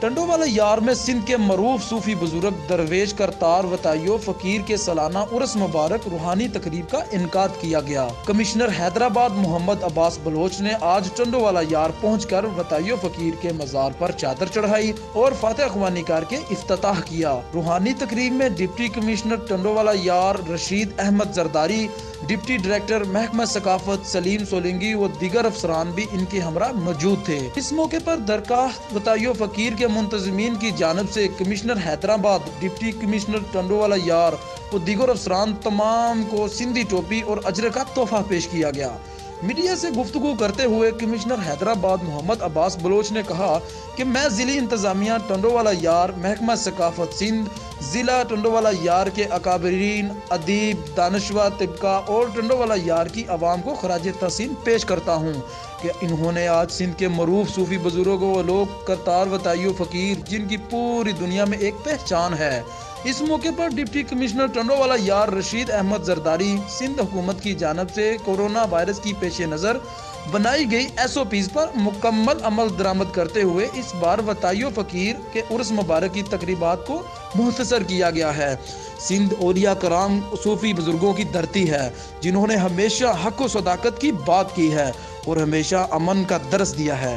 ٹنڈو والا یار میں سندھ کے معروف صوفی بزرگ درویش کرتار وطائیو فقیر کے سالانہ عرس مبارک روحانی تقریب کا انعقاد کیا گیا۔ کمشنر حیدرآباد محمد عباس بلوچ نے آج ٹنڈو والا یار پہنچ کر وطائیو فقیر کے مزار پر چادر چڑھائی اور فاتح خوانی کر کے افتتاح کیا۔ روحانی تقریب میں ڈپٹی کمشنر ٹنڈو والا یار رشید احمد زرداری، ڈپٹی ڈائریکٹر محکمہ ثقافت سلیم سولنگی و دیگر افسران بھی ان کے ہمراہ موجود تھے۔ اس موقع پر درگاہ وطائیو فقیر کے منتظمین کی جانب سے commissioner Hyderabad, deputy commissioner Tando والا یار و دیگر افسران تمام کو سندھی ٹوپی اور اجرے کا تحفہ پیش کیا گیا۔ میڈیا سے گفتگو کرتے ہوئے کمشنر حیدرآباد محمد عباس بلوچ نے کہا کہ میں ضلعی انتظامیہ ٹنڈو والا یار، محکمہ ثقافت سندھ، ضلع ٹنڈو والا یار کے اکابرین، ادیب، دانشور طبقہ اور ٹنڈو والا یار کی عوام کو خراج تحسین پیش کرتا ہوں کہ انہوں نے آج سندھ کے معروف صوفی بزرگوں و لوگ کرتار وطائیو فقیر، جن کی پوری دنیا میں ایک پہچان ہے۔ اس موقع پر ڈپٹی کمشنر ٹنڈو والا یار رشید احمد زرداری، سندھ حکومت کی جانب سے کورونا وائرس کی پیش نظر بنائی گئی SOPs پر مکمل عمل درآمد کرتے ہوئے اس بار وطائیو فقیر کے عرس مبارک کی تقریبات کو مختصر کیا گیا ہے۔ سندھ اولیاء کرام صوفی بزرگوں کی دھرتی ہے، جنہوں نے ہمیشہ حق و صداقت کی بات کی ہے اور ہمیشہ امن کا درس دیا ہے۔